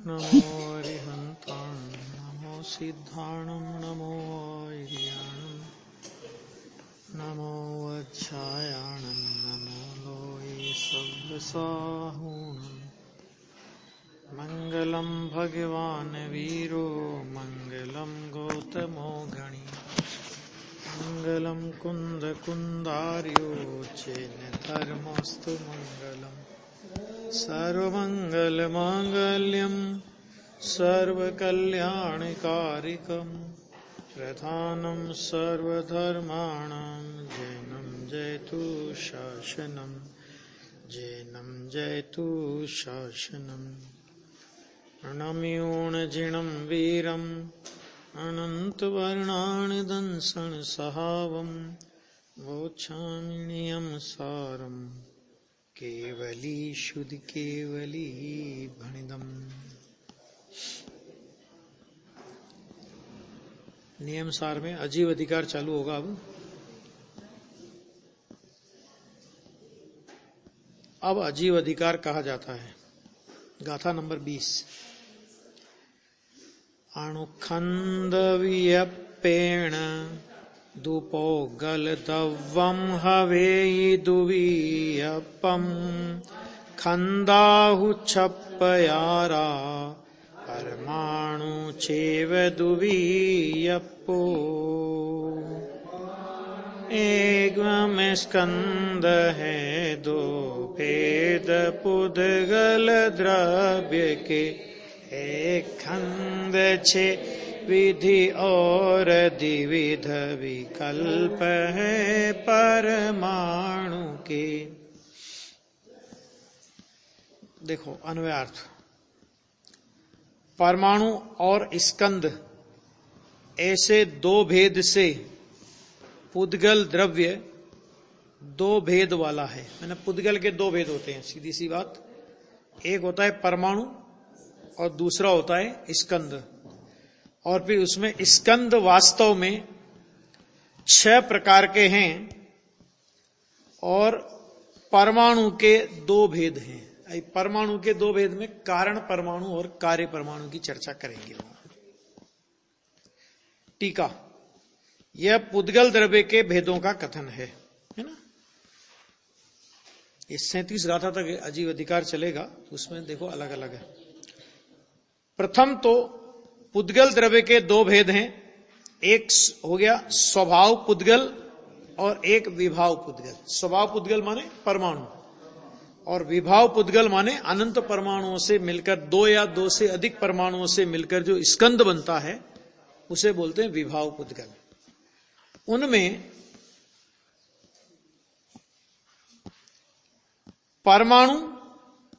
नमो अरिहन्ताणं नमो सिद्धाणं नमो वैर्याणं नमो वज्रायाणं नमो लोये सव्यसाहूणं मङ्गलं भगवान् वीरो मङ्गलं गौतमो गणी मङ्गलं कुन्दकुन्दार्यो चेन धर्मस्तु मङ्गलम् सर्वमङ्गलमाङ्गल्यं सर्वकल्याणकारिकं प्रधानं सर्वधर्माणां जैनं जयतु शासनं जैनं जयतु शासनं प्रणम्योणजिनं वीरम् अनन्तवर्णानि दंसनसहावं वोच्छामिनियं सारम् केवली शुद्ध केवली भणिदम। नियम सार में अजीव अधिकार चालू होगा। अब अजीव अधिकार कहा जाता है। गाथा नंबर 20। अणुखंड वियप्पेण दुपोगलदव्वं हवेयिदुवीयपं खन्दाहुच्छप्पयारा परमाणु चेव दुवीयपो एकम स्कंद है दो भेद पुद्गल द्रव्य के एक खंड छे विधि और द्विविध विकल्प है परमाणु के। देखो अन्वयार्थ। परमाणु और स्कंद ऐसे दो भेद से पुद्गल द्रव्य दो भेद वाला है। मैंने पुद्गल के दो भेद होते हैं, सीधी सी बात। एक होता है परमाणु और दूसरा होता है स्कंद। और फिर उसमें स्कंद वास्तव में 6 प्रकार के हैं और परमाणु के 2 भेद हैं। परमाणु के 2 भेद में कारण परमाणु और कार्य परमाणु की चर्चा करेंगे। टीका। यह पुद्गल द्रव्य के भेदों का कथन है ना। इस 37 गाथा तक अजीव अधिकार चलेगा, उसमें देखो अलग अलग है। प्रथम तो पुद्गल द्रव्य के 2 भेद हैं। एक हो गया स्वभाव पुद्गल और एक विभाव पुद्गल। स्वभाव पुद्गल माने परमाणु और विभाव पुद्गल माने अनंत परमाणुओं से मिलकर 2 या 2 से अधिक परमाणुओं से मिलकर जो स्कंद बनता है उसे बोलते हैं विभाव पुद्गल। उनमें परमाणु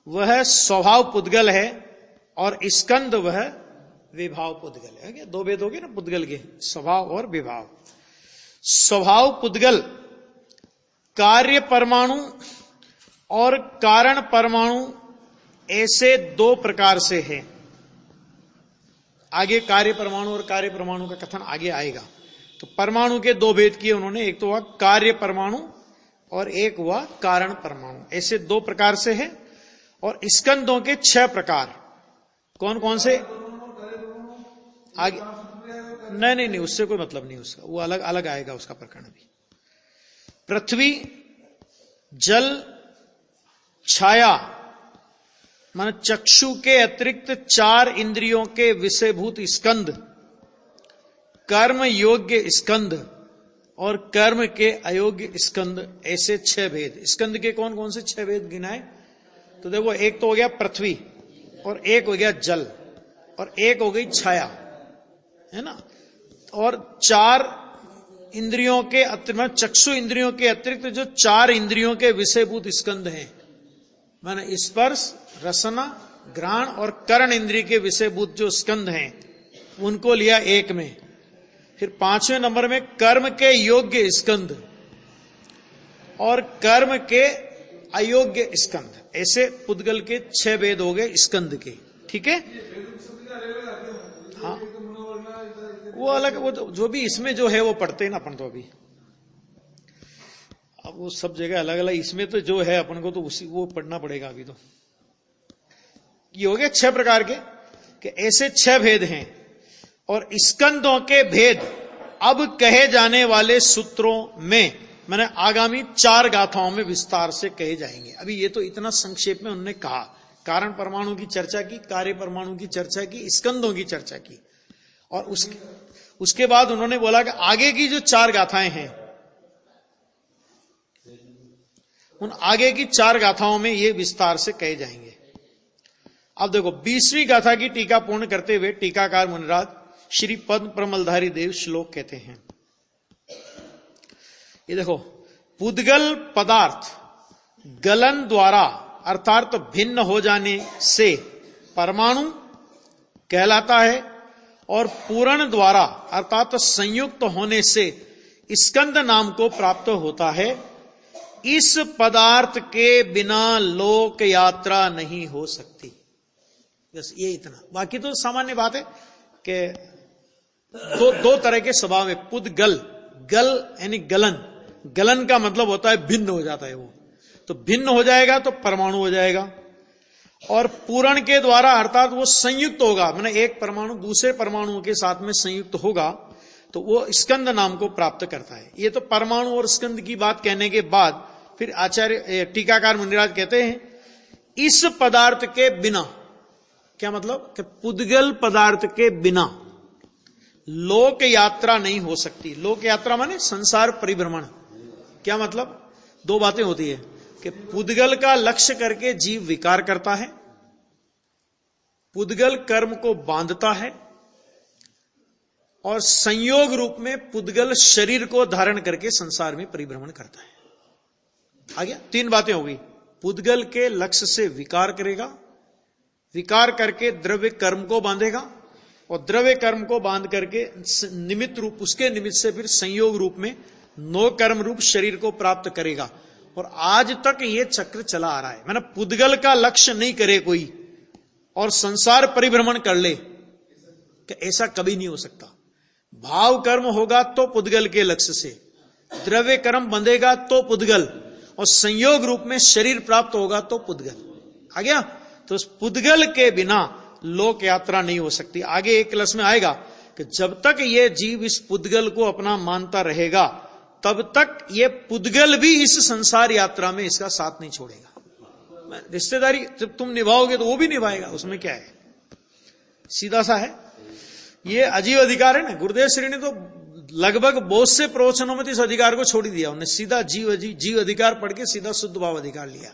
वह स्वभाव पुद्गल है और स्कंद वह विभाव पुद्गल है। क्या 2 भेद हो गए ना पुद्गल के, स्वभाव और विभाव। स्वभाव पुद्गल कार्य परमाणु और कारण परमाणु ऐसे 2 प्रकार से है। आगे कार्य परमाणु और कार्य परमाणु का कथन आगे आएगा। तो परमाणु के 2 भेद किए उन्होंने। एक तो हुआ कार्य परमाणु और एक हुआ कारण परमाणु। ऐसे 2 प्रकार से है। और स्कंदों के 6 प्रकार। कौन कौन से? आगे नहीं, उससे कोई मतलब नहीं उसका, वो अलग अलग आएगा उसका प्रकरण भी। पृथ्वी, जल, छाया मान चक्षु के अतिरिक्त 4 इंद्रियों के विषयभूत स्कंद, कर्म योग्य स्कंद और कर्म के अयोग्य स्कंद, ऐसे 6 भेद। स्कंद के कौन कौन से 6 भेद गिनाए? तो देखो, एक तो हो गया पृथ्वी और एक हो गया जल और एक हो गई छाया, है ना। और 4 इंद्रियों के अतिरिक्त, चक्षु इंद्रियों के अतिरिक्त जो 4 इंद्रियों के विषयभूत स्कंद हैं, माने स्पर्श, रसना, घ्राण और कर्ण इंद्रिय के विषयभूत जो स्कंद हैं, उनको लिया एक में। फिर 5वें नंबर में कर्म के योग्य स्कंद और कर्म के अयोग्य स्कंद। ऐसे पुद्गल के 6 भेद हो गए स्कंद के। ठीक है, हाँ, वो अलग, वो जो भी इसमें जो है वो पढ़ते हैं ना अपन तो अभी। अब वो सब जगह अलग अलग, इसमें तो जो है अपन को तो उसी वो पढ़ना पड़ेगा अभी। तो ये हो गए 6 प्रकार के। कि ऐसे 6 भेद हैं और स्कंदों के भेद अब कहे जाने वाले सूत्रों में मैंने आगामी 4 गाथाओं में विस्तार से कहे जाएंगे। अभी ये तो इतना संक्षेप में उन्होंने कहा, कारण परमाणु की चर्चा की, कार्य परमाणु की चर्चा की, स्कंदों की चर्चा की, और उसके बाद उन्होंने बोला कि आगे की जो 4 गाथाएं हैं, उन आगे की 4 गाथाओं में ये विस्तार से कहे जाएंगे। अब देखो 20वीं गाथा की टीका पूर्ण करते हुए टीकाकार मुनिराज श्री पद्म प्रमलधारी देव श्लोक कहते हैं, ये देखो, पुद्गल पदार्थ गलन द्वारा अर्थात भिन्न हो जाने से परमाणु कहलाता है और पूरण द्वारा अर्थात संयुक्त होने से स्कंद नाम को प्राप्त होता है। इस पदार्थ के बिना लोक यात्रा नहीं हो सकती। बस ये इतना, बाकी तो सामान्य बात है कि दो तरह के स्वभाव है। पुद्गल, गल यानी गलन, गलन का मतलब होता है भिन्न हो जाता है, वो तो भिन्न हो जाएगा तो परमाणु हो जाएगा। और पूरण के द्वारा अर्थात वो संयुक्त होगा, माने एक परमाणु दूसरे परमाणुओं के साथ में संयुक्त होगा तो वो स्कंद नाम को प्राप्त करता है। ये तो परमाणु और स्कंद की बात कहने के बाद फिर आचार्य टीकाकार मुनिराज कहते हैं, इस पदार्थ के बिना, क्या मतलब कि पुद्गल पदार्थ के बिना लोक यात्रा नहीं हो सकती। लोक यात्रा माने संसार परिभ्रमण। क्या मतलब, 2 बातें होती है कि पुद्गल का लक्ष्य करके जीव विकार करता है, पुद्गल कर्म को बांधता है, और संयोग रूप में पुद्गल शरीर को धारण करके संसार में परिभ्रमण करता है। आ गया, 3 बातें हो गई। पुद्गल के लक्ष्य से विकार करेगा, विकार करके द्रव्य कर्म को बांधेगा, और द्रव्य कर्म को बांध करके निमित्त रूप, उसके निमित्त से फिर संयोग रूप में नो कर्म रूप शरीर को प्राप्त करेगा। और आज तक ये चक्र चला आ रहा है। मैंने पुद्गल का लक्ष्य नहीं करे कोई और संसार परिभ्रमण कर ले, कि ऐसा कभी नहीं हो सकता। भाव कर्म होगा तो पुद्गल के लक्ष्य से, द्रव्य कर्म बंधेगा तो पुद्गल, और संयोग रूप में शरीर प्राप्त होगा तो पुद्गल। आ गया, तो उस पुद्गल के बिना लोक यात्रा नहीं हो सकती। आगे एक क्लास में आएगा कि जब तक ये जीव इस पुद्गल को अपना मानता रहेगा तब तक ये पुद्गल भी इस संसार यात्रा में इसका साथ नहीं छोड़ेगा। रिश्तेदारी जब तुम निभाओगे तो वो भी निभाएगा, उसमें क्या है, सीधा सा है। ये अजीब अधिकार है ना। गुरुदेव श्री ने तो लगभग बहुत से प्रवचनों में तो इस अधिकार को छोड़ दिया। उन्हें सीधा जीव अधिकार पढ़ के सीधा शुद्ध भाव अधिकार लिया,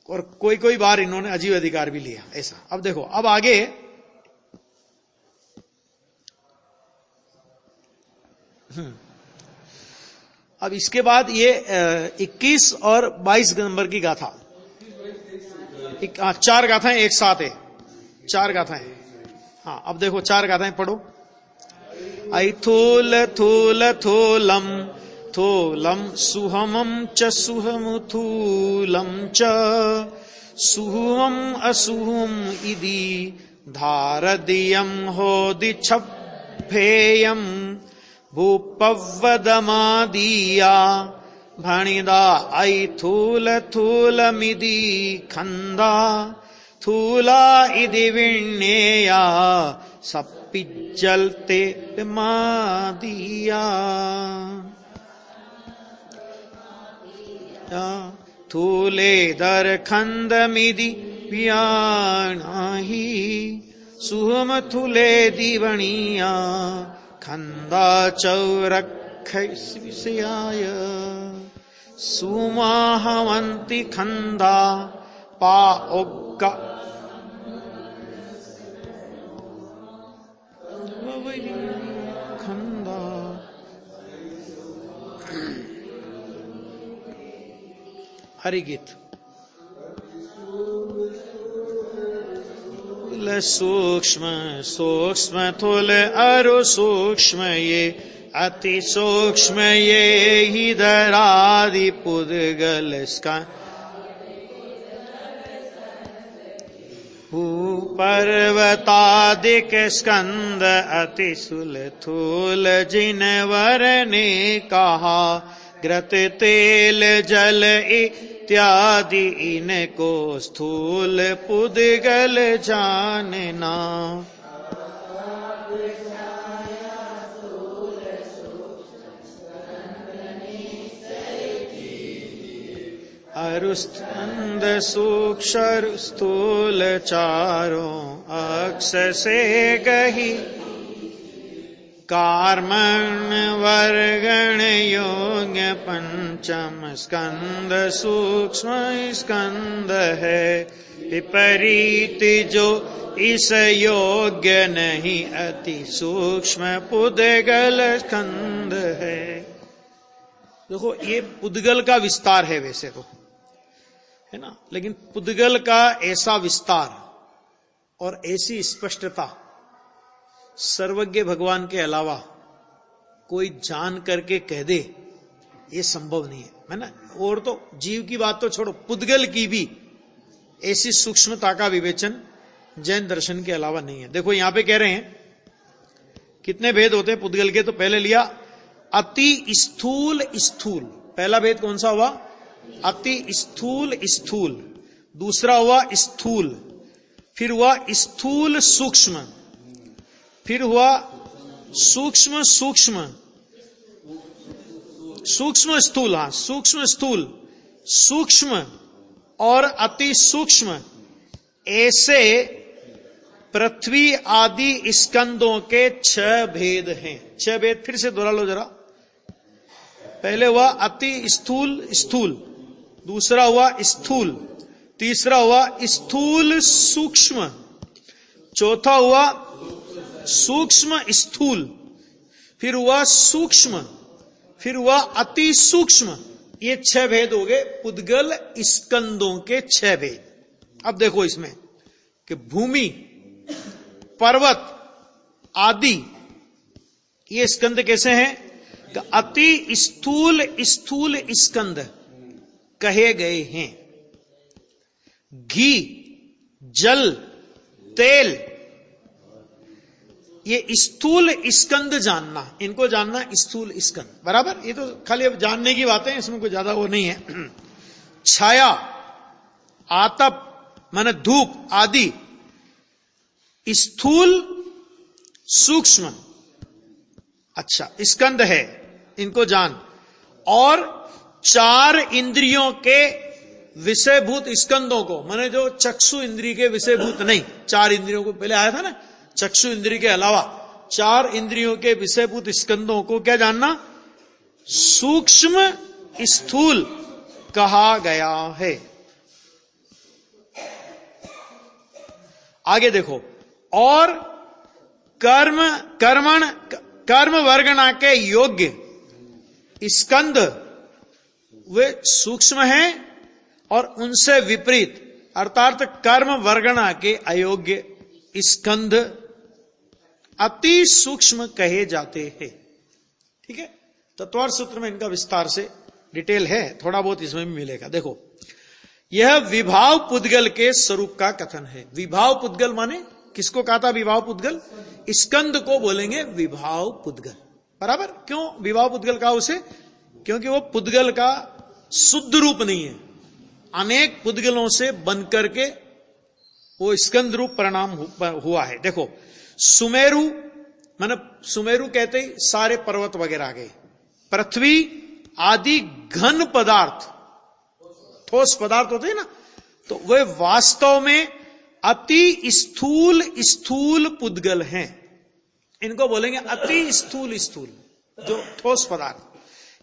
और कोई बार इन्होंने अजीब अधिकार भी लिया, ऐसा। अब देखो, अब आगे अब इसके बाद ये 21 और 22 नंबर की गाथा, 4 गाथाएं एक साथ है, 4 गाथाएं। हाँ, अब देखो 4 गाथाएं पढ़ो। ऐ थूल थूल थूलम थूलम सुहमम च सुहम थूलम च सुहम असुहम इति धारदियम होदि छभ्येयम भूपवदमादिया भणिदा ऐ थूल थूलमिति खंदा थूला इति विण्येया सपिज्जलते मादिया थूले दर खंदमिति व्याणाहि सुहम थूले दिवणिया खंदा चौरक्षयाय सुमाहवंति खंदा पा उग्गा खंदा। हरि गीत। सूक्ष्म सूक्ष्म थूल अरु सूक्ष्म ये अति सूक्ष्म ये ही धरादि पुद्गल पर्वतादिक स्कंद अति सुल थूल जिनवर ने कहा ग्रत तेल जल इत्यादि इनको स्थूल पुद्गल जानना। अरुस्कंद सूक्ष्म स्थूल चारों अक्ष से गही, कार्मण वर्गण योग्य पंचम स्कंद सूक्ष्म स्कंद है। विपरीत जो इस योग्य नहीं अति सूक्ष्म पुद्गल स्कंद है। देखो ये पुद्गल का विस्तार है वैसे तो, है ना, लेकिन पुद्गल का ऐसा विस्तार और ऐसी स्पष्टता सर्वज्ञ भगवान के अलावा कोई जान करके कह दे, ये संभव नहीं है ना। और तो जीव की बात तो छोड़ो, पुद्गल की भी ऐसी सूक्ष्मता का विवेचन जैन दर्शन के अलावा नहीं है। देखो यहां पे कह रहे हैं कितने भेद होते हैं पुद्गल के, तो पहले लिया अति स्थूल स्थूल, पहला भेद कौन सा हुआ? अति स्थूल स्थूल। दूसरा हुआ स्थूल, फिर हुआ स्थूल सूक्ष्म, फिर हुआ सूक्ष्म सूक्ष्म, सूक्ष्म स्थूल, हाँ सूक्ष्म स्थूल, सूक्ष्म और अति सूक्ष्म। ऐसे पृथ्वी आदि स्कंदों के 6 भेद हैं। 6 भेद फिर से दोहरा लो जरा। पहले हुआ अति स्थूल स्थूल, दूसरा हुआ स्थूल, तीसरा हुआ स्थूल सूक्ष्म, चौथा हुआ सूक्ष्म स्थूल, फिर हुआ सूक्ष्म, फिर हुआ अति सूक्ष्म। ये 6 भेद हो गए पुद्गल स्कंदों के 6 भेद। अब देखो इसमें कि भूमि, पर्वत आदि ये स्कंद कैसे हैं? अति स्थूल स्थूल स्कंद कहे गए हैं। घी, जल, तेल, ये स्थूल स्कंद जानना, इनको जानना स्थूल स्कंद, बराबर। ये तो खाली अब जानने की बातें हैं, इसमें कोई ज्यादा वो नहीं है। छाया, आतप माने धूप आदि स्थूल सूक्ष्म, अच्छा स्कंद है, इनको जान। और 4 इंद्रियों के विषयभूत स्कंदों को, माने जो चक्षु इंद्रिय के विषयभूत नहीं, 4 इंद्रियों को पहले आया था ना, चक्षु इंद्रिय के अलावा 4 इंद्रियों के विषयभूत स्कंदों को क्या जानना? सूक्ष्म स्थूल कहा गया है। आगे देखो, और कर्म वर्गना के योग्य स्कंद वे सूक्ष्म हैं, और उनसे विपरीत अर्थात कर्म वर्गना के अयोग्य स्कंद अति सूक्ष्म कहे जाते हैं। ठीक है, तत्वार्थ सूत्र में इनका विस्तार से डिटेल है, थोड़ा बहुत इसमें भी मिलेगा। देखो, यह विभाव पुद्गल के स्वरूप का कथन है। विभाव पुद्गल माने किसको कहा था? विभाव पुद्गल, स्कंद को बोलेंगे विभाव पुद्गल, बराबर। क्यों विभाव पुद्गल कहा उसे? क्योंकि वो पुद्गल का शुद्ध रूप नहीं है, अनेक पुद्गलों से बनकर के वो स्कंद रूप परिणाम हुआ है। देखो, सुमेरु माने सुमेरु कहते ही सारे पर्वत वगैरह आ गए, पृथ्वी आदि घन पदार्थ, ठोस पदार्थ होते हैं ना, तो वे वास्तव में अति स्थूल स्थूल पुद्गल हैं। इनको बोलेंगे अति स्थूल स्थूल, जो ठोस पदार्थ।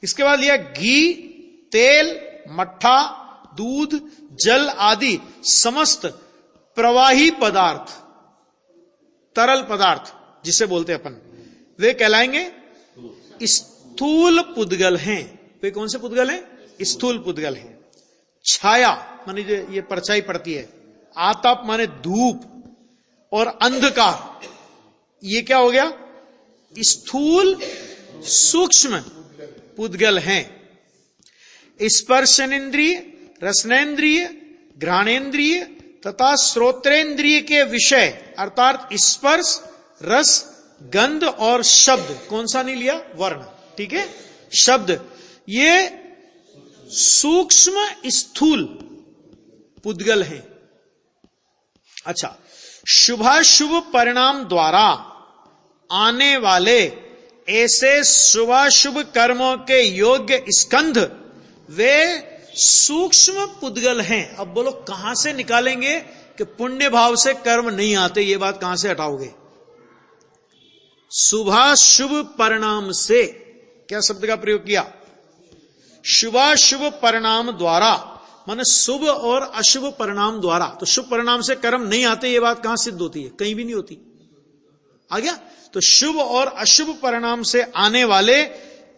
इसके बाद लिया घी, तेल, मट्ठा, दूध, जल आदि समस्त प्रवाही पदार्थ, तरल पदार्थ जिसे बोलते अपन, वे कहलाएंगे स्थूल पुद्गल हैं। वे कौन से पुद्गल हैं? स्थूल पुद्गल हैं। छाया माने ये परछाई पड़ती है, आतप माने धूप, और अंधकार, ये क्या हो गया? स्थूल सूक्ष्म पुद्गल हैं। स्पर्शनेन्द्रिय, रसनेन्द्रिय, घ्राणेन्द्रिय तथा श्रोत्रेंद्रिय के विषय अर्थात स्पर्श, रस, गंध और शब्द, कौन सा नहीं लिया? वर्ण, ठीक है, शब्द, ये सूक्ष्म स्थूल पुद्गल हैं। अच्छा, शुभाशुभ परिणाम द्वारा आने वाले ऐसे शुभाशुभ कर्मों के योग्य स्कंध वे सूक्ष्म पुद्गल हैं। अब बोलो कहां से निकालेंगे कि पुण्य भाव से कर्म नहीं आते, ये बात कहां से हटाओगे? शुभाशुभ परिणाम से, क्या शब्द का प्रयोग किया? शुभाशुभ परिणाम द्वारा, माने शुभ और अशुभ परिणाम द्वारा। तो शुभ परिणाम से कर्म नहीं आते, ये बात कहां सिद्ध होती है? कहीं भी नहीं होती। आ गया? तो शुभ और अशुभ परिणाम से आने वाले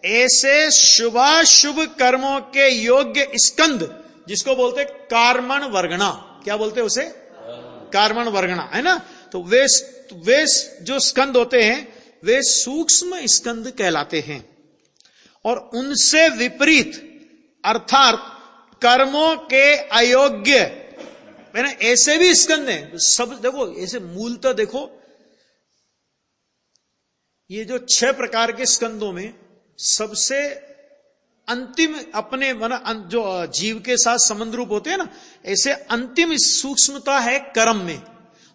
ऐसे शुभाशुभ कर्मों के योग्य स्कंद, जिसको बोलते कार्मण वर्गणा, क्या बोलते हैं उसे? कार्मण वर्गणा, है ना? तो वे जो स्कंद होते हैं वे सूक्ष्म स्कंद कहलाते हैं। और उनसे विपरीत अर्थात कर्मों के अयोग्य, मैंने ऐसे भी स्कंद हैं। सब देखो, ऐसे मूलतः देखो, ये जो 6 प्रकार के स्कंदों में सबसे अंतिम अपने जो जीव के साथ संबंध रूप होते हैं ना, ऐसे अंतिम सूक्ष्मता है कर्म में,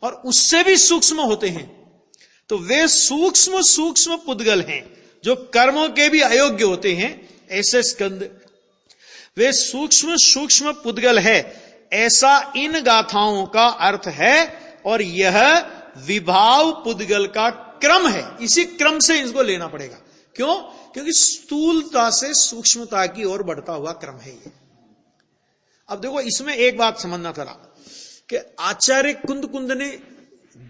और उससे भी सूक्ष्म होते हैं। तो वे सूक्ष्म सूक्ष्म पुद्गल हैं जो कर्मों के भी अयोग्य होते हैं। ऐसे स्कंद वे सूक्ष्म सूक्ष्म पुद्गल है, ऐसा इन गाथाओं का अर्थ है। और यह विभाव पुद्गल का क्रम है, इसी क्रम से इसको लेना पड़ेगा। क्यों? क्योंकि स्थूलता से सूक्ष्मता की ओर बढ़ता हुआ क्रम है ये। अब देखो, इसमें एक बात समझना था कि आचार्य कुंद ने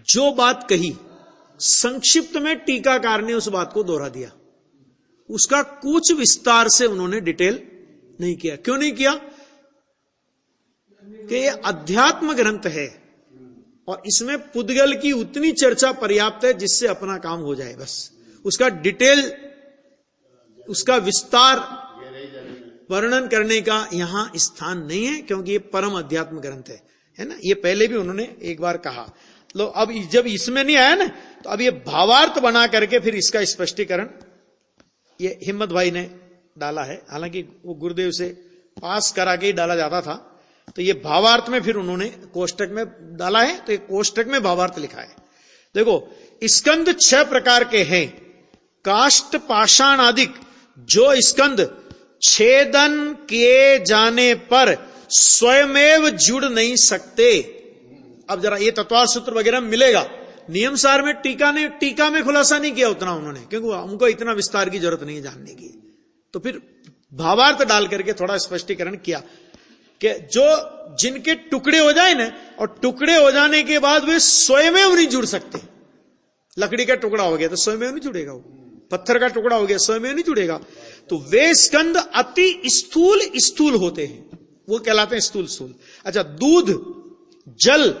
जो बात कही, संक्षिप्त में टीकाकार ने उस बात को दोहरा दिया, उसका कुछ विस्तार से उन्होंने डिटेल नहीं किया। क्यों नहीं किया? कि ये अध्यात्म ग्रंथ है और इसमें पुद्गल की उतनी चर्चा पर्याप्त है जिससे अपना काम हो जाए। बस उसका डिटेल, उसका विस्तार वर्णन करने का यहां स्थान नहीं है, क्योंकि ये परम अध्यात्म ग्रंथ है ना? ये पहले भी उन्होंने एक बार कहा। लो, अब जब इसमें नहीं आया ना, तो अब ये भावार्थ बना करके फिर इसका स्पष्टीकरण ये हिम्मत भाई ने डाला है। हालांकि वो गुरुदेव से पास करा के ही डाला जाता था, तो ये भावार्थ में फिर उन्होंने कोष्टक में डाला है, तो ये कोष्टक में भावार्थ लिखा है। देखो, स्कंद 6 प्रकार के हैं। काष्ठ पाषाण आदिक जो स्कंद छेदन किए जाने पर स्वयमेव जुड़ नहीं सकते। अब जरा ये तत्वार सूत्र वगैरह मिलेगा, नियम सार में टीका में खुलासा नहीं किया उतना उन्होंने, क्योंकि उनको इतना विस्तार की जरूरत नहीं है जानने की। तो फिर भावार्थ डाल करके थोड़ा स्पष्टीकरण किया कि जो जिनके टुकड़े हो जाए ना, और टुकड़े हो जाने के बाद वे स्वयं नहीं जुड़ सकते। लकड़ी का टुकड़ा हो गया तो स्वयं नहीं जुड़ेगा, वो पत्थर का टुकड़ा हो गया स्वयं नहीं जुड़ेगा। तो वे स्कंद अति स्थूल होते हैं, वो कहलाते हैं स्थूल। अच्छा, दूध जल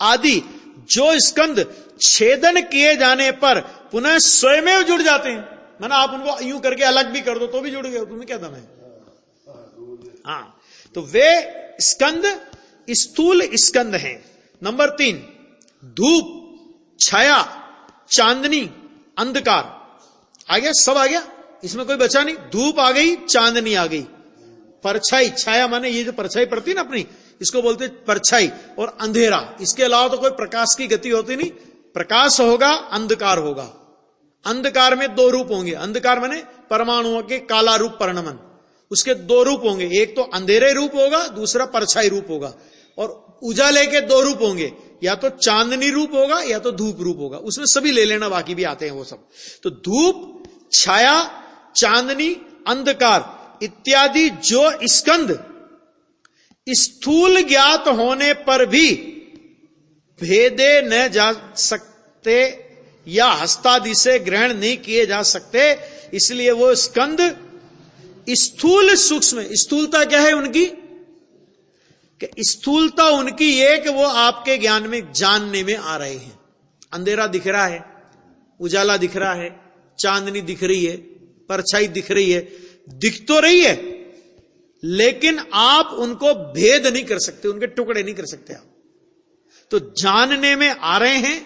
आदि जो स्कंद छेदन किए जाने पर पुनः स्वयं जुड़ जाते हैं, माना आप उनको यूं करके अलग भी कर दो तो भी जुड़ गए, तुम्हें क्या दम है? हाँ, तो वे स्कंद स्थूल स्कंद हैं। नंबर 3, धूप, छाया, चांदनी, अंधकार। आ गया, सब आ गया, इसमें कोई बचा नहीं। धूप आ गई, चांदनी आ गई, परछाई, छाया माने ये जो परछाई पड़ती है ना अपनी, इसको बोलते परछाई, और अंधेरा। इसके अलावा तो कोई प्रकाश की गति होती नहीं। प्रकाश होगा, अंधकार होगा। अंधकार में 2 रूप होंगे। अंधकार माने परमाणुओं के काला रूप परिणमन, उसके 2 रूप होंगे, एक तो अंधेरे रूप होगा, दूसरा परछाई रूप होगा। और उजाले के 2 रूप होंगे, या तो चांदनी रूप होगा या तो धूप रूप होगा। उसमें सभी ले लेना, बाकी भी आते हैं वो सब। तो धूप, छाया, चांदनी, अंधकार इत्यादि जो स्कंद स्थूल ज्ञात होने पर भी भेदे न जा सकते या हस्तादि से ग्रहण नहीं किए जा सकते, इसलिए वो स्कंद स्थूल सूक्ष्म। स्थूलता क्या है उनकी? कि स्थूलता उनकी ये कि वो आपके ज्ञान में, जानने में आ रहे हैं। अंधेरा दिख रहा है, उजाला दिख रहा है, चांदनी दिख रही है, परछाई दिख रही है, दिख तो रही है, लेकिन आप उनको भेद नहीं कर सकते, उनके टुकड़े नहीं कर सकते आप। तो जानने में आ रहे हैं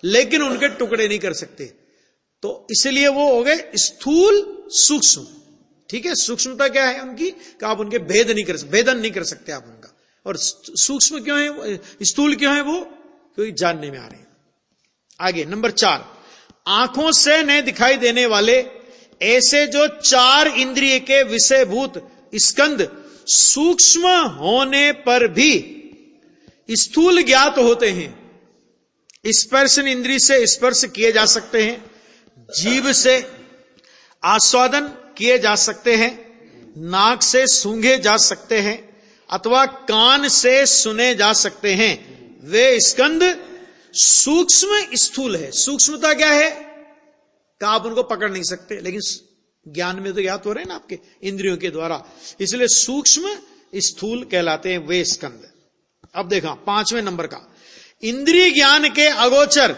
लेकिन उनके टुकड़े नहीं कर सकते। तो इसलिए वो हो गए स्थूल सूक्ष्म। ठीक है, सूक्ष्मता क्या है उनकी कि आप उनके भेदन नहीं कर सकते आप उनका। और सूक्ष्म क्यों है, स्थूल क्यों है वो, क्योंकि जानने में आ रहे हैं। आगे नंबर 4, आंखों से न दिखाई देने वाले ऐसे जो 4 इंद्रिय के विषयभूत स्कंद सूक्ष्म होने पर भी स्थूल ज्ञात होते हैं। स्पर्शन इंद्रिय से स्पर्श किए जा सकते हैं, जीभ से आस्वादन किए जा सकते हैं, नाक से सूंघे जा सकते हैं अथवा कान से सुने जा सकते हैं। वे स्कंद सूक्ष्म स्थूल है। सूक्ष्मता क्या है कि आप उनको पकड़ नहीं सकते, लेकिन ज्ञान में तो ज्ञात हो रहे हैं ना आपके इंद्रियों के द्वारा, इसलिए सूक्ष्म स्थूल कहलाते हैं वे स्कंद। अब देखा 5वें नंबर का, इंद्रिय ज्ञान के अगोचर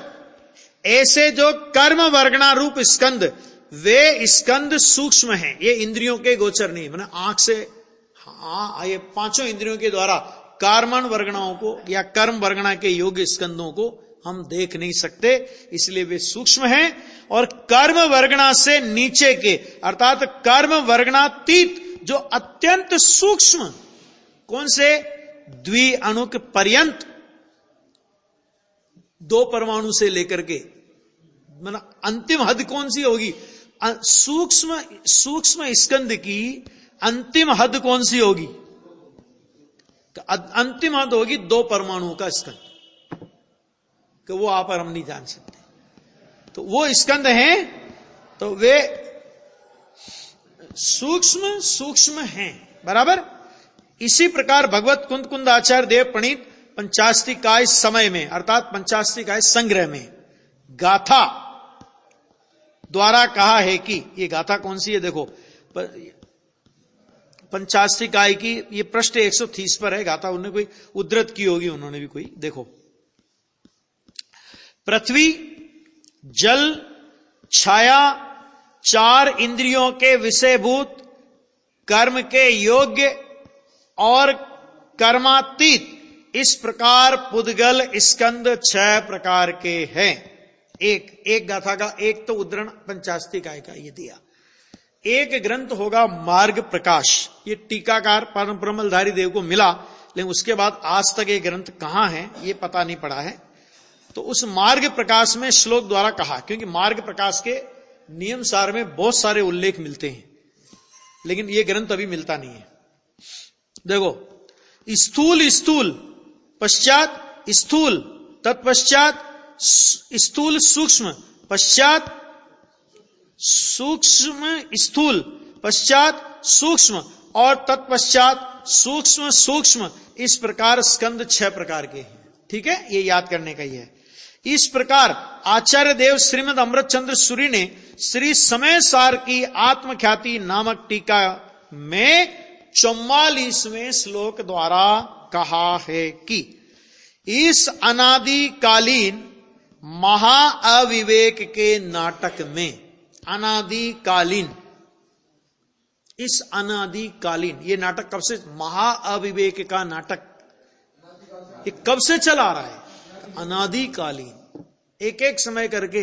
ऐसे जो कर्म वर्गणा रूप स्कंद, वे स्कंद सूक्ष्म हैं। ये इंद्रियों के गोचर नहीं, मतलब आंख से ये 5 इंद्रियों के द्वारा कर्मण वर्गणाओं को या कर्म वर्गणा के योग्य स्कंदों को हम देख नहीं सकते, इसलिए वे सूक्ष्म हैं। और कर्म वर्गणा से नीचे के अर्थात कर्म वर्गणातीत जो अत्यंत सूक्ष्म, कौन से, द्विअणुक पर्यंत, 2 परमाणु से लेकर के, मतलब अंतिम हद कौन सी होगी, सूक्ष्म स्कंद की अंतिम हद कौन सी होगी, अंतिम हद होगी 2 परमाणुओं का स्कंद, कि वो आप और हम नहीं जान सकते। तो वो स्कंद हैं, तो वे सूक्ष्म हैं, बराबर। इसी प्रकार भगवत कुंद आचार्य देव प्रणीत पंचास्तिकाय समय में अर्थात पंचास्तिकाय संग्रह में गाथा द्वारा कहा है कि, ये गाथा कौन सी है, देखो पंचास्तिकाय की, ये पृष्ठ 130 पर है गाथा, उन्होंने कोई उद्धृत की होगी, उन्होंने भी कोई, देखो, पृथ्वी, जल, छाया 4 इंद्रियों के विषयभूत, कर्म के योग्य और कर्मातीत, इस प्रकार पुद्गल स्कंद 6 प्रकार के हैं। एक गाथा का एक तो उद्धरण पंचास्तिकाय का ये दिया। एक ग्रंथ होगा मार्ग प्रकाश, ये टीकाकार परम ब्रह्मधारी देव को मिला, लेकिन उसके बाद आज तक ये ग्रंथ कहां है ये पता नहीं पड़ा है। तो उस मार्ग प्रकाश में श्लोक द्वारा कहा, क्योंकि मार्ग प्रकाश के नियम सार में बहुत सारे उल्लेख मिलते हैं, लेकिन ये ग्रंथ अभी मिलता नहीं है। देखो, स्थूल पश्चात स्थूल, तत्पश्चात स्थूल सूक्ष्म, पश्चात सूक्ष्म स्थूल, पश्चात सूक्ष्म और तत्पश्चात सूक्ष्म, इस प्रकार स्कंद 6 प्रकार के हैं। ठीक है, ये याद करने का ही है। इस प्रकार आचार्य देव श्रीमद अमृतचंद्र सूरी ने श्री समय सार की आत्मख्याति नामक टीका में 44वें श्लोक द्वारा कहा है कि इस अनादिकालीन महाअविवेक के नाटक में, इस अनादिकालीन ये नाटक कब से, महाअविवेक का नाटक ये कब से चला आ रहा है, अनादिकालीन, एक समय करके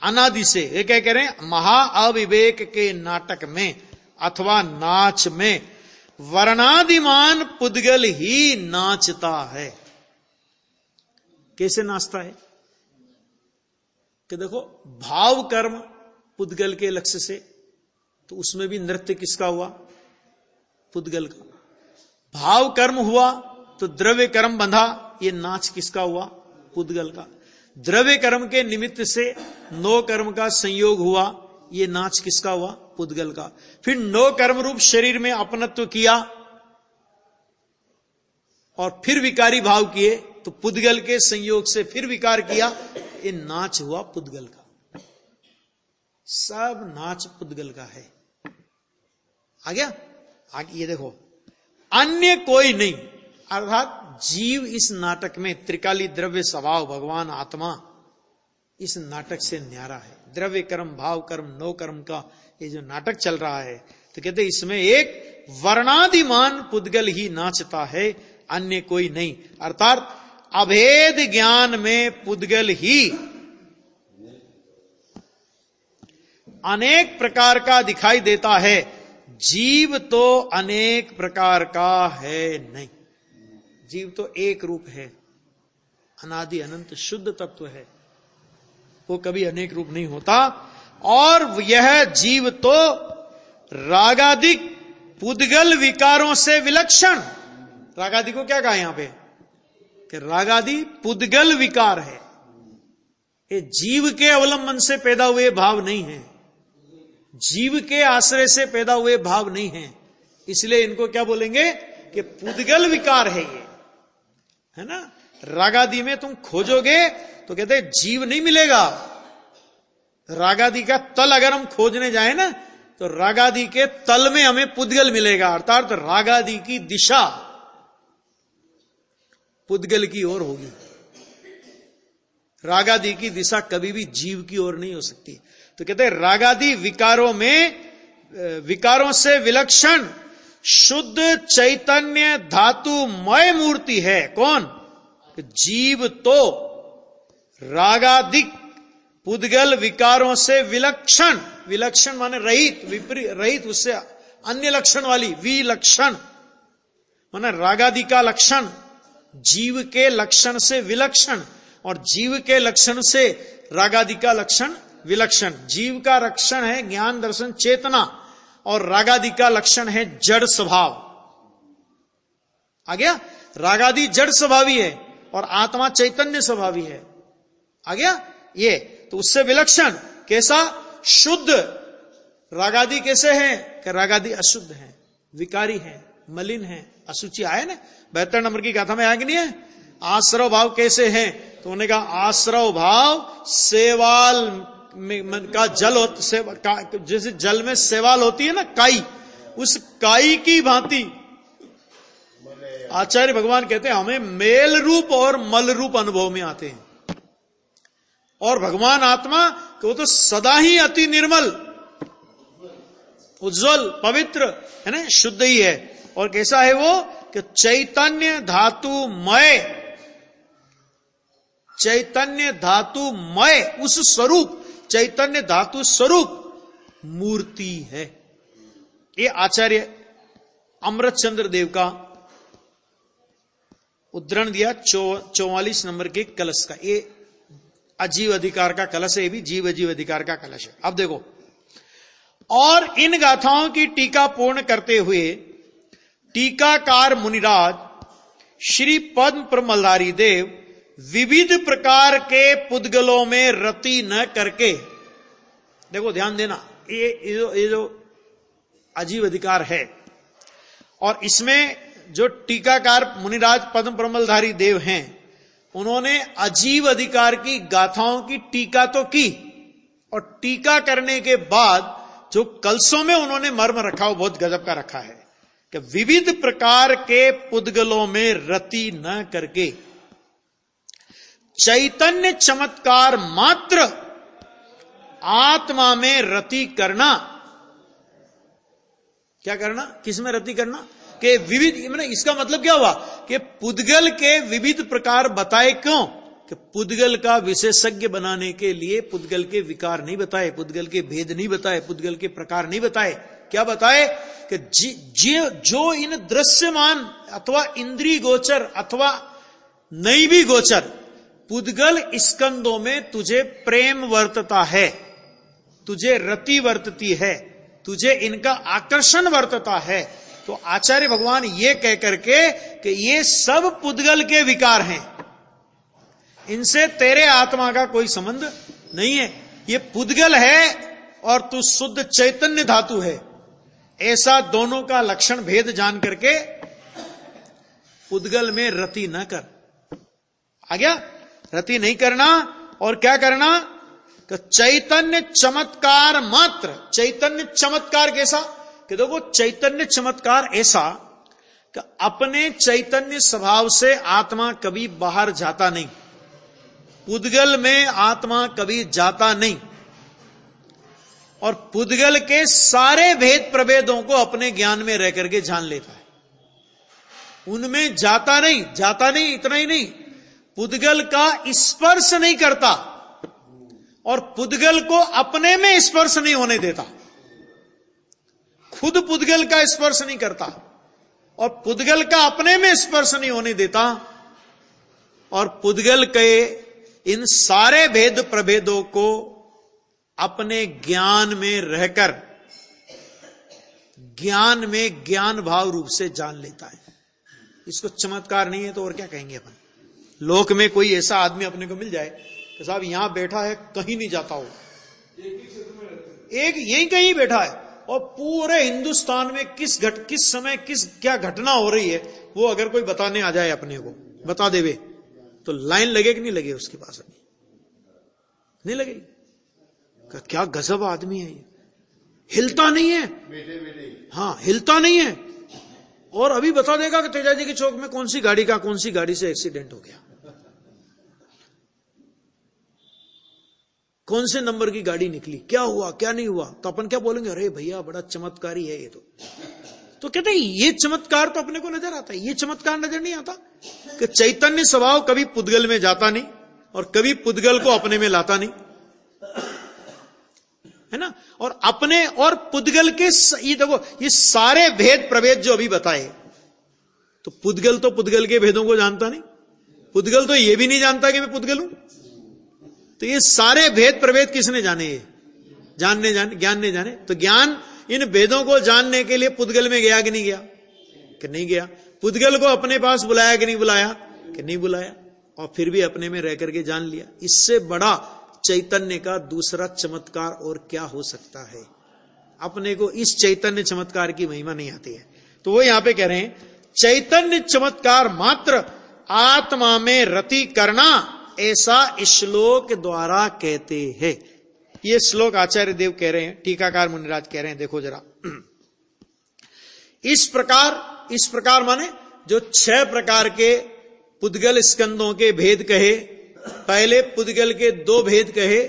अनादि से, ये क्या कह रहे हैं, महाअविवेक के नाटक में अथवा नाच में वर्णादिमान पुद्गल ही नाचता है। कैसे नाचता है कि देखो, भाव कर्म पुद्गल के लक्ष्य से, तो उसमें भी नृत्य किसका हुआ, पुद्गल का। भाव कर्म हुआ तो द्रव्य कर्म बंधा, ये नाच किसका हुआ, पुद्गल का। द्रव्य कर्म के निमित्त से नो कर्म का संयोग हुआ, ये नाच किसका हुआ, पुद्गल का। फिर नो कर्म रूप शरीर में अपनत्व किया और फिर विकारी भाव किए, तो पुद्गल के संयोग से फिर विकार किया, ये नाच हुआ पुद्गल का। सब नाच पुद्गल का है। आ गया आगे, ये देखो, अन्य कोई नहीं, अर्थात जीव इस नाटक में त्रिकाली द्रव्य स्वभाव भगवान आत्मा इस नाटक से न्यारा है। द्रव्य कर्म, भाव कर्म, नो कर्म का ये जो नाटक चल रहा है, तो कहते इसमें एक वर्णादिमान पुद्गल ही नाचता है, अन्य कोई नहीं। अर्थात अभेद ज्ञान में पुद्गल ही अनेक प्रकार का दिखाई देता है, जीव तो अनेक प्रकार का है नहीं। जीव तो एक रूप है, अनादि अनंत शुद्ध तत्व है, वो कभी अनेक रूप नहीं होता। और यह जीव तो रागादिक पुद्गल विकारों से विलक्षण, रागादि को क्या कहा यहां पे कि रागादि पुद्गल विकार है, ये जीव के अवलंबन से पैदा हुए भाव नहीं है, जीव के आश्रय से पैदा हुए भाव नहीं है, इसलिए इनको क्या बोलेंगे कि पुद्गल विकार है ये, है ना। रागादि में तुम खोजोगे तो कहते हैं जीव नहीं मिलेगा। रागादि का तल अगर हम खोजने जाए ना तो रागादि के तल में हमें पुद्गल मिलेगा, अर्थात रागादि की दिशा पुद्गल की ओर होगी। रागादि की दिशा कभी भी जीव की ओर नहीं हो सकती। तो कहते हैं रागादि विकारों से विलक्षण शुद्ध चैतन्य धातुमय मूर्ति है। कौन? जीव तो रागादिक पुद्गल विकारों से विलक्षण, विलक्षण माने रहित, रहित उससे अन्य लक्षण वाली, विलक्षण माने रागादि का लक्षण जीव के लक्षण से विलक्षण, और जीव के लक्षण से रागादि का लक्षण विलक्षण। जीव का लक्षण है ज्ञान दर्शन चेतना, और रागादि का लक्षण है जड़ स्वभाव। आ गया? रागादि जड़ स्वभावी है और आत्मा चैतन्य स्वभावी है। आ गया ये? तो उससे विलक्षण कैसा? शुद्ध। रागादि कैसे हैं कि रागादि अशुद्ध हैं, विकारी हैं, मलिन हैं, अशुचि। आए ना 72 नंबर की गाथा में आया कि नहीं है? आश्रव भाव कैसे हैं? तो उन्होंने कहा आश्रव भाव सेवाल में का जल जैसे जल में सेवाल होती है ना काई, उस काई की भांति आचार्य भगवान कहते हैं हमें मेल रूप और मल रूप अनुभव में आते हैं। और भगवान आत्मा वो तो सदा ही अति निर्मल, उज्जवल, पवित्र है ना, शुद्ध ही है। और कैसा है वो कि चैतन्य धातुमय, चैतन्य धातुमय उस स्वरूप, चैतन्य धातु स्वरूप मूर्ति है। ये आचार्य अमृतचंद्र देव का उद्धरण दिया 44 नंबर के कलश का। ये अजीव अधिकार का कलश है, ये भी जीव अजीव अधिकार का कलश है। अब देखो, और इन गाथाओं की टीका पूर्ण करते हुए टीकाकार मुनिराज श्री पद्म प्रमलधारी देव विविध प्रकार के पुद्गलों में रति न करके, देखो ध्यान देना, ये जो अजीव अधिकार है, और इसमें जो टीकाकार मुनिराज पद्म प्रमलधारी देव हैं, उन्होंने अजीव अधिकार की गाथाओं की टीका तो की, और टीका करने के बाद जो कलशों में उन्होंने मर्म रखा वो बहुत गजब का रखा है कि विविध प्रकार के पुद्गलों में रति न करके चैतन्य चमत्कार मात्र आत्मा में रति करना। क्या करना? किस में रति करना? कि विविध, इसका मतलब क्या हुआ कि पुद्गल के विविध प्रकार बताए। क्यों? कि पुद्गल का विशेषज्ञ बनाने के लिए पुद्गल के विकार नहीं बताए, पुद्गल के भेद नहीं बताए, पुद्गल के प्रकार नहीं बताए। क्या बताए कि जो इन दृश्यमान अथवा इंद्रिय गोचर अथवा नहीं भी गोचर पुद्गल स्कंदों में तुझे प्रेम वर्तता है, तुझे रति वर्तती है, तुझे इनका आकर्षण वर्तता है, तो आचार्य भगवान ये कह करके कि ये सब पुद्गल के विकार हैं, इनसे तेरे आत्मा का कोई संबंध नहीं है, ये पुद्गल है और तू शुद्ध चैतन्य धातु है, ऐसा दोनों का लक्षण भेद जान करके पुद्गल में रति न कर। आ गया? रति नहीं करना। और क्या करना? कि चैतन्य चमत्कार मात्र। चैतन्य चमत्कार कैसा? कि देखो चैतन्य चमत्कार ऐसा कि अपने चैतन्य स्वभाव से आत्मा कभी बाहर जाता नहीं, पुद्गल में आत्मा कभी जाता नहीं, और पुद्गल के सारे भेद प्रभेदों को अपने ज्ञान में रह करके जान लेता है, उनमें जाता नहीं। इतना ही नहीं, पुद्गल का स्पर्श नहीं करता और पुद्गल को अपने में स्पर्श नहीं होने देता, खुद पुद्गल का स्पर्श नहीं करता और पुद्गल का अपने में स्पर्श नहीं होने देता, और पुद्गल के इन सारे भेद प्रभेदों को अपने ज्ञान में रहकर ज्ञान में ज्ञान भाव रूप से जान लेता है। इसको चमत्कार नहीं है तो और क्या कहेंगे अपन। लोक में कोई ऐसा आदमी अपने को मिल जाए कि साहब यहां बैठा है, कहीं नहीं जाता हो, एक यहीं कहीं बैठा है, और पूरे हिंदुस्तान में किस समय क्या घटना हो रही है वो अगर कोई बताने आ जाए, अपने को बता देवे, तो लाइन लगे कि नहीं लगे उसके पास? अभी नहीं लगेगी। क्या गजब आदमी है ये, हिलता नहीं है, हाँ हिलता नहीं है, और अभी बता देगा कि तेजाजी के चौक में कौन सी गाड़ी से एक्सीडेंट हो गया, कौन से नंबर की गाड़ी निकली, क्या हुआ क्या नहीं हुआ। तो अपन क्या बोलेंगे, अरे भैया बड़ा चमत्कारी है ये तो कहते हैं ये चमत्कार तो अपने को नजर आता है, ये चमत्कार नजर नहीं आता कि चैतन्य स्वभाव कभी पुद्गल में जाता नहीं और कभी पुद्गल को अपने में लाता नहीं, है ना। और अपने और पुद्गल के ये देखो, ये सारे भेद प्रभेद जो अभी बताए, तो पुद्गल के भेदों को जानता नहीं, पुद्गल तो ये भी नहीं जानता कि मैं पुद्गल हूं। तो ये सारे भेद प्रभेद किसने जाने? ज्ञान ने जाने। तो ज्ञान इन भेदों को जानने के लिए पुद्गल में गया कि नहीं गया? कि नहीं गया। पुद्गल को अपने पास बुलाया कि नहीं बुलाया? कि नहीं बुलाया, और फिर भी अपने में रह करके जान लिया। इससे बड़ा चैतन्य का दूसरा चमत्कार और क्या हो सकता है? अपने को इस चैतन्य चमत्कार की महिमा नहीं आती है। तो वो यहां पे कह रहे हैं, चैतन्य चमत्कार मात्र आत्मा में रति करना, ऐसा श्लोक द्वारा कहते हैं। ये श्लोक आचार्य देव कह रहे हैं, टीकाकार मुनिराज कह रहे हैं, देखो जरा। इस प्रकार माने जो 6 प्रकार के पुद्गल स्कंदों के भेद कहे, पहले पुद्गल के 2 भेद कहे,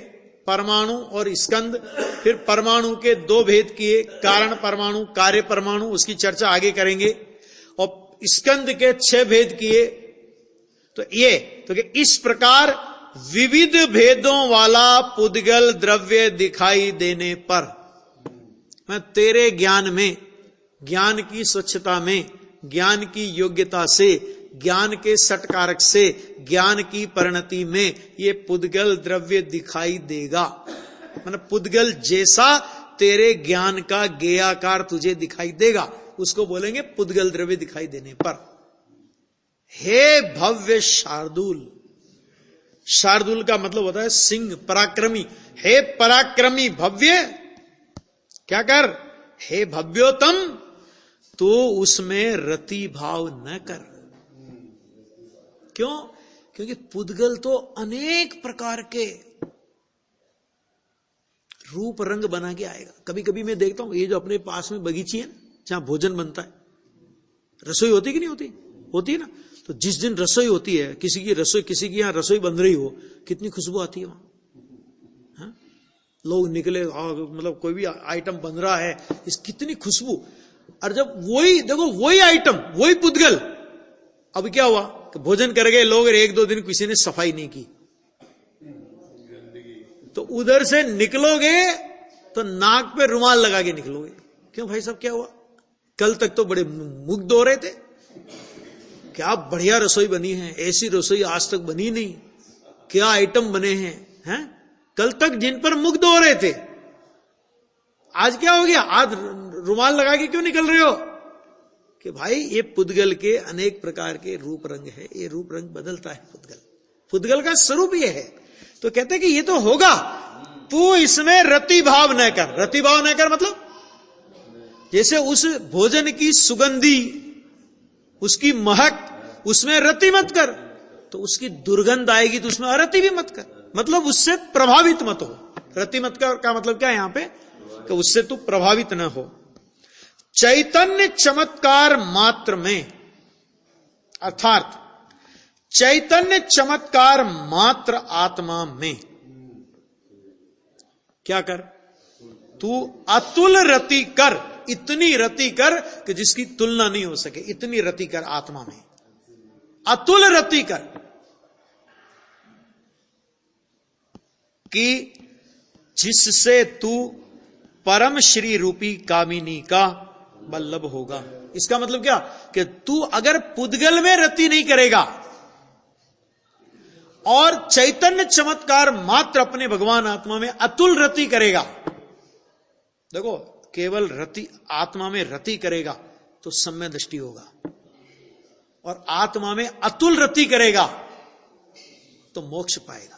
परमाणु और स्कंद, फिर परमाणु के 2 भेद किए, कारण परमाणु कार्य परमाणु, उसकी चर्चा आगे करेंगे, और स्कंद के 6 भेद किए। तो इस प्रकार विविध भेदों वाला पुद्गल द्रव्य दिखाई देने पर, मैं तेरे ज्ञान में, ज्ञान की स्वच्छता में, ज्ञान की योग्यता से, ज्ञान के सटकारक से, ज्ञान की परिणति में ये पुद्गल द्रव्य दिखाई देगा। मतलब पुद्गल जैसा तेरे ज्ञान का गेयाकार तुझे दिखाई देगा, उसको बोलेंगे पुद्गल द्रव्य दिखाई देने पर। हे भव्य शार्दूल, शार्दूल का मतलब होता है सिंह, पराक्रमी। हे पराक्रमी भव्य, क्या कर? हे भव्योतम, तो उसमें रति भाव न कर। क्यों? क्योंकि पुद्गल तो अनेक प्रकार के रूप रंग बना के आएगा। कभी कभी मैं देखता हूं, ये जो अपने पास में बगीची है जहां भोजन बनता है, रसोई होती कि नहीं होती? होती है ना। तो जिस दिन रसोई होती है, किसी की यहां रसोई बन रही हो, कितनी खुशबू आती है वहां। लोग निकले, मतलब कोई भी आइटम बन रहा है, इस कितनी खुशबू। और जब वही आइटम, वही पुद्गल, अब क्या हुआ कि भोजन कर गए लोग, 1-2 दिन किसी ने सफाई नहीं की, तो उधर से निकलोगे तो नाक पे रुमाल लगा के निकलोगे। क्यों भाई साहब, क्या हुआ? कल तक तो बड़े मुग्ध हो रहे थे, क्या बढ़िया रसोई बनी है, ऐसी रसोई आज तक बनी नहीं, क्या आइटम बने हैं? कल तक जिन पर मुग्ध हो रहे थे, आज क्या हो गया? आज रुमाल लगा के क्यों निकल रहे हो? कि भाई ये पुद्गल के अनेक प्रकार के रूप रंग है, ये रूप रंग बदलता है। पुद्गल का स्वरूप ये है। तो कहते हैं कि ये तो होगा, तू इसमें रति भाव न कर। रति भाव न कर मतलब जैसे उस भोजन की सुगंधी, उसकी महक, उसमें रति मत कर, तो उसकी दुर्गंध आएगी तो उसमें अरति भी मत कर। मतलब उससे प्रभावित मत हो। रति मत कर का मतलब क्या है यहां पे? कि उससे तू प्रभावित न हो। चैतन्य चमत्कार मात्र में, अर्थात चैतन्य चमत्कार मात्र आत्मा में क्या कर? तू अतुल रति कर, इतनी रति कर कि जिसकी तुलना नहीं हो सके, इतनी रति कर आत्मा में, अतुल रति कर कि जिससे तू परम श्री रूपी कामिनी का वल्लभ होगा। इसका मतलब क्या कि तू अगर पुद्गल में रति नहीं करेगा और चैतन्य चमत्कार मात्र अपने भगवान आत्मा में अतुल रति करेगा, देखो केवल रति आत्मा में रति करेगा तो सम्य दृष्टि होगा, और आत्मा में अतुल रति करेगा तो मोक्ष पाएगा।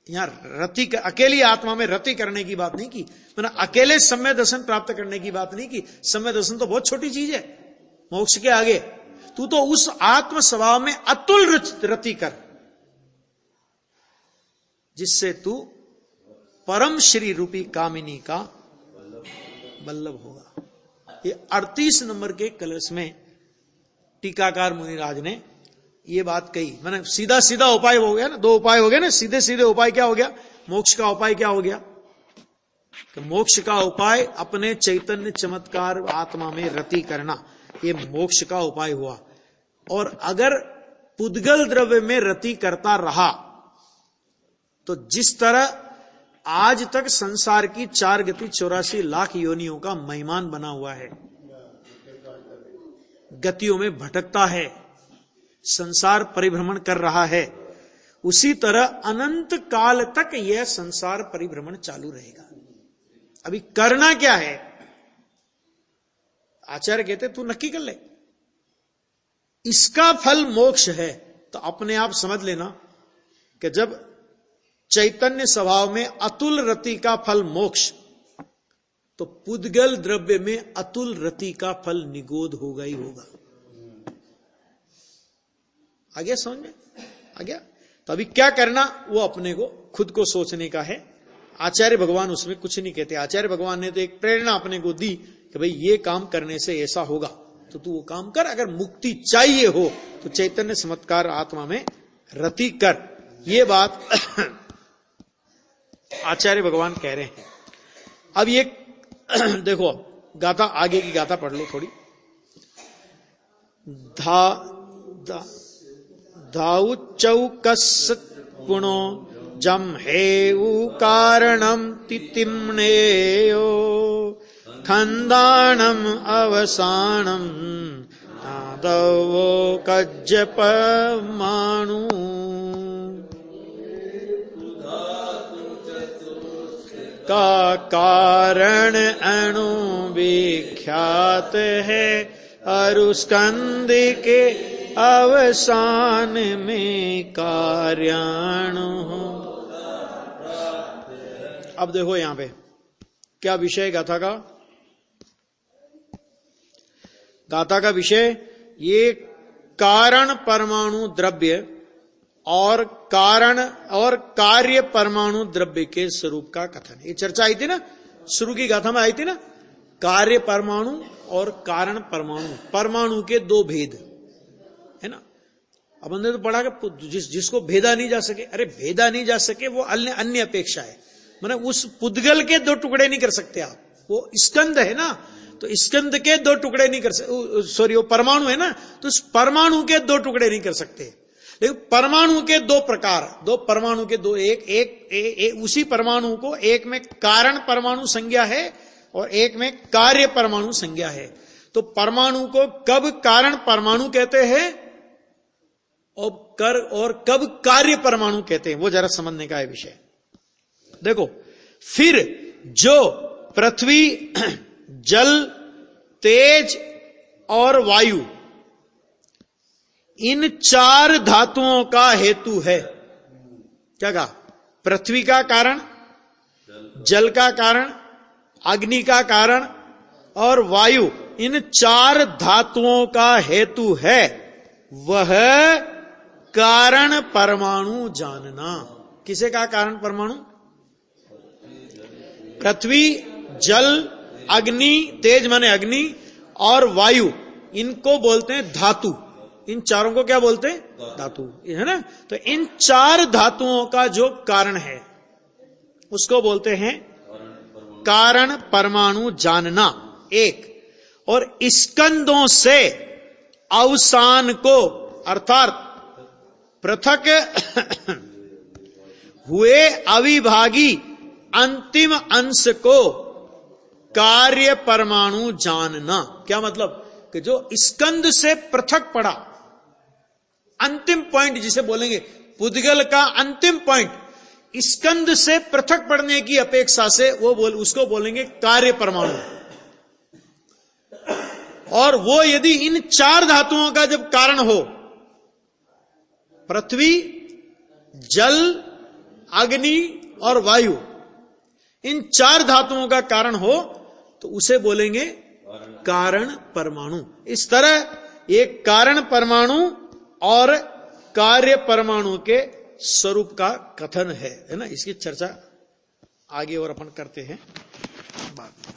यहां रति अकेली आत्मा में रति करने की बात नहीं की, मैंने अकेले सम्य दर्शन प्राप्त करने की बात नहीं की। सम्य दर्शन तो बहुत छोटी चीज है मोक्ष के आगे। तू तो उस आत्म स्वभाव में अतुल रति कर जिससे तू परम श्री रूपी कामिनी का वल्लभ होगा। ये 38 नंबर के कलश में टीकाकार मुनिराज ने ये बात कही। मैंने सीधा सीधा उपाय हो गया ना, 2 उपाय हो गए ना, सीधे सीधे उपाय क्या हो गया, मोक्ष का उपाय क्या हो गया कि मोक्ष का उपाय अपने चैतन्य चमत्कार आत्मा में रति करना, ये मोक्ष का उपाय हुआ। और अगर पुद्गल द्रव्य में रति करता रहा तो जिस तरह आज तक संसार की 4 गति 84 लाख योनियों का महिमान बना हुआ है, गतियों में भटकता है, संसार परिभ्रमण कर रहा है, उसी तरह अनंत काल तक यह संसार परिभ्रमण चालू रहेगा। अभी करना क्या है, आचार्य कहते तू नक्की कर ले, इसका फल मोक्ष है। तो अपने आप समझ लेना कि जब चैतन्य स्वभाव में अतुल रति का फल मोक्ष, तो पुद्गल द्रव्य में अतुल रति का फल निगोध होगा ही होगा। आ गया समझ में? आ गया? तो अभी क्या करना वो अपने को खुद को सोचने का है। आचार्य भगवान उसमें कुछ नहीं कहते। आचार्य भगवान ने तो एक प्रेरणा अपने को दी कि भाई ये काम करने से ऐसा होगा, तो तू वो काम कर। अगर मुक्ति चाहिए हो तो चैतन्य चमत्कार आत्मा में रति कर। ये बात आचार्य भगवान कह रहे हैं। अब ये देखो गाथा, आगे की गाथा पढ़ लो थोड़ी। धाउ चौकस गुणो जम हेउ कारणम तितिम्नेयो खंदानम अवसानम नादवो कज्जप मानु का कारण अणु विख्यात है अरुस्कंद के अवसान में कार्याणु। अब देखो यहां पे क्या विषय गाथा का। गाथा का विषय ये कारण परमाणु द्रव्य और कारण और कार्य परमाणु द्रव्य के स्वरूप का कथन। ये चर्चा आई थी ना, शुरू की गाथा में आई थी ना, कार्य परमाणु और कारण परमाणु, परमाणु के 2 भेद है ना। अब हमने तो पढ़ा कि जिसको भेदा नहीं जा सके, अरे भेदा नहीं जा सके वो अन्य अपेक्षा है। माने उस पुद्गल के 2 टुकड़े नहीं कर सकते आप, वो स्कंद है ना, तो स्कंद के 2 टुकड़े नहीं कर सकते, सॉरी वो परमाणु है ना, तो उस परमाणु के 2 टुकड़े नहीं कर सकते। लेकिन परमाणु के 2 प्रकार, 2 परमाणु के 2, एक उसी परमाणु को एक में कारण परमाणु संज्ञा है और एक में कार्य परमाणु संज्ञा है। तो परमाणु को कब कारण परमाणु कहते हैं और कब कार्य परमाणु कहते हैं, वो जरा समझने का है विषय। देखो, फिर जो पृथ्वी, जल, तेज और वायु, इन 4 धातुओं का हेतु है। क्या कहा? पृथ्वी का कारण, जल का कारण, अग्नि का कारण और वायु, इन 4 धातुओं का हेतु है वह कारण परमाणु जानना। किसे का कारण परमाणु? पृथ्वी, जल, अग्नि, तेज माने अग्नि और वायु, इनको बोलते हैं धातु। इन चारों को क्या बोलते हैं? धातु, है ना। तो इन 4 धातुओं का जो कारण है उसको बोलते हैं कारण परमाणु जानना। एक और स्कंदों से अवसान को अर्थात पृथक हुए अविभागी अंतिम अंश को कार्य परमाणु जानना। क्या मतलब कि जो स्कंद से पृथक पड़ा, अंतिम पॉइंट जिसे बोलेंगे पुद्गल का अंतिम पॉइंट, स्कंद से पृथक पड़ने की अपेक्षा से उसको बोलेंगे कार्य परमाणु। और वो यदि इन 4 धातुओं का जब कारण हो, पृथ्वी, जल, अग्नि और वायु, इन 4 धातुओं का कारण हो तो उसे बोलेंगे कारण परमाणु। इस तरह एक कारण परमाणु और कार्य परमाणु के स्वरूप का कथन है ना। इसकी चर्चा आगे और अपन करते हैं बाद में।